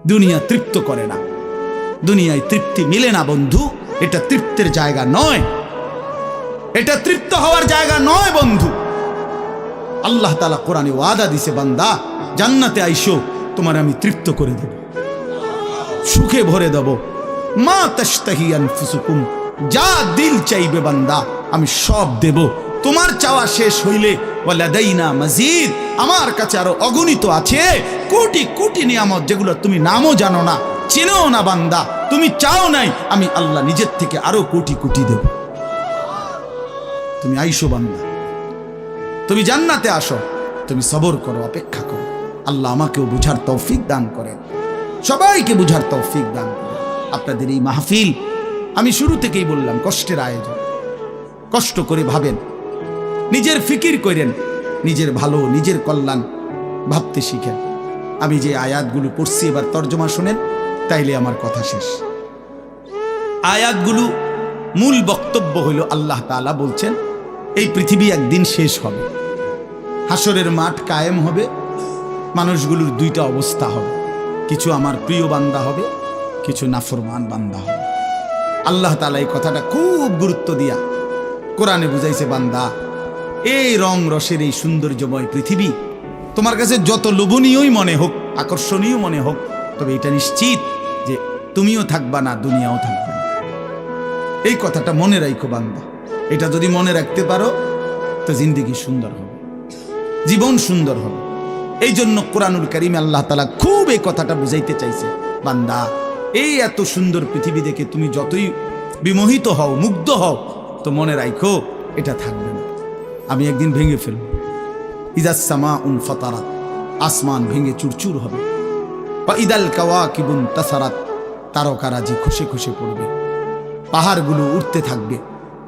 দুনিয়া তৃপ্ত করে না, দুনিয়ায় তৃপ্তি মিলে না বন্ধু। এটা তৃপ্তের জায়গা নয়, এটা তৃপ্ত হওয়ার জায়গা নয় বন্ধু। আল্লাহ তাআলা কোরআনে ওয়াদা দিছে, বান্দা জান্নাতে আইসো, তোমার আমি তৃপ্ত করে দেব, সুখে ভরে দেব। মা তাশতাহি আনফুসুকুম, যা দিল চাইবে বান্দা আমি সব দেব। তোমার চাওয়া শেষ হইলে ওয়ালাদাইনা মাজিদ, আমার কাছে আরো অগণিত আছে কোটি কোটি নিয়ামত, যেগুলো তুমি নামও জানো না, চেনো না বান্দা। তুমি চাও নাই, আমি আল্লাহ নিজের থেকে আরো কোটি কোটি দেব। তুমি আইসো বান্দা, তুমি জান্নাতে আসো, তুমি সবর করো, অপেক্ষা করো। আল্লাহ আমাকেও বুঝার তৌফিক দান করেন, সবাইকে বুঝার তৌফিক দান করেন। আপনাদের এই মাহফিল আমি শুরু থেকেই বললাম কষ্টের আয়োজন। কষ্ট করে ভাবেন, নিজের ফিকির করেন, নিজের ভালো নিজের কল্যাণ ভাবতে শিখেন। আমি যে আয়াতগুলো পড়ছি এবার তর্জমা শোনেন, তাইলে আমার কথা শেষ। আয়াতগুলো মূল বক্তব্য হইল আল্লাহ তাআলা বলছেন এই পৃথিবী একদিন শেষ হবে, হাসরের মাঠ কায়েম হবে, মানুষগুলোর দুইটা অবস্থা হবে, কিছু আমার প্রিয় বান্দা হবে, কিছু নাফরমান বান্দা হবে। আল্লাহ তাআলা এই কথাটা খুব গুরুত্ব দিয়া কোরআনে বুঝাইছে, বান্দা এই রং রসের এই সৌন্দর্যময় পৃথিবী তোমার কাছে যত লোভনীয়ই মনে হোক, আকর্ষণীয় মনে হোক, তবে এটা নিশ্চিত যে তুমিও থাকবা না, দুনিয়াও থাকবে না। এই কথাটা মনে রাখো বান্দা। এটা যদি মনে রাখতে পারো তো জিন্দেগি সুন্দর হবে, জীবন সুন্দর হবে। এই জন্য কোরআনুল কারীমে আল্লাহ তাআলা খুব এই কথাটা বুঝাইতে চাইছে, বান্দা এই এত সুন্দর পৃথিবী দেখে তুমি যতই বিমোহিত হও, মুগ্ধ হও, তো মনে রাখো এটা থাকবে না, আমি একদিন ভেঙে ফেলব। ইদাস সামাউন ফাতারাত, আসমান ভেঙে চুরচুর হবে। বা ইদাল কাওয়াকিবুন তাসারাত, তারকারাজি খসে খসে পড়বে, পাহাড়গুলো উঠতে থাকবে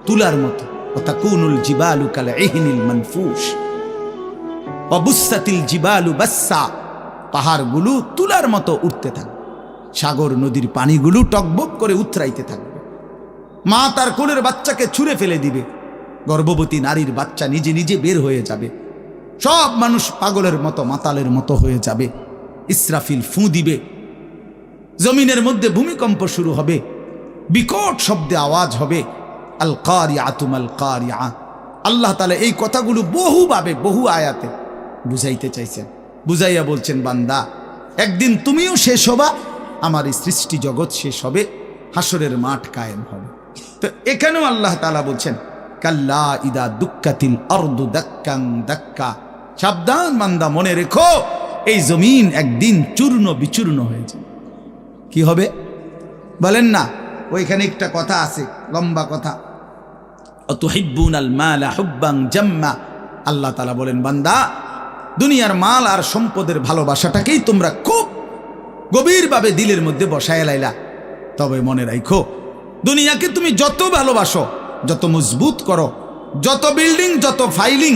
তুলার মতো। ওয়া তাকুনুল জিবালু কাল ইহনিল মানফুশ ওয়া বুসাতিল জিবালু বাসসা, পাহাড়গুলো তুলার মতো উঠতে থাকবে, সাগর নদীর পানিগুলো টকবক করে উতরাইতে থাকবে। মা তার কোলের বাচ্চাকে ছুঁড়ে ফেলে দিবে, গর্ভবতী নারীর বাচ্চা নিজে নিজে বের হয়ে যাবে, সব মানুষ পাগলের মতো মাতালের মতো হয়ে যাবে। ইসরাফিল ফু দিবে, জমিনের মধ্যে ভূমিকম্প শুরু হবে, বিকট শব্দে আওয়াজ হবে। আল কারিআতু মাল কারিআ। আল্লাহ তাআলা এই কথাগুলো বহুভাবে বহু আয়াতে বুঝাইতে চাইছেন, বুঝাইয়া বলছেন, বান্দা একদিন তুমিও শেষ হবা, আমার এই সৃষ্টি জগৎ শেষ হবে, হাসরের মাঠ কায়েম হবে। তো এখানেও আল্লাহ তাআলা বলছেন, কাল্লা ইদা দুক্কাতিল আরদু দাক্কান দাক্কা, সাবধান বান্দা, মনে রেখো এই জমিন একদিন চূর্ণ বিচূর্ণ হয়ে যাবে। কি হবে বলেন না? ওইখানে একটা কথা আছে, লম্বা কথা, অতুহিব্বুনাল মালা হুব্বান জাম্মা। আল্লাহ তাআলা বলেন, বান্দা দুনিয়ার মাল আর সম্পদের ভালোবাসাটাকেই তোমরা খুব গভীরভাবে দিলের মধ্যে বসায় লাইলা। তবে মনে রাখো, দুনিয়াকে তুমি যত ভালোবাসো, যত মজবুত করো, যত বিল্ডিং, যত ফাইলিং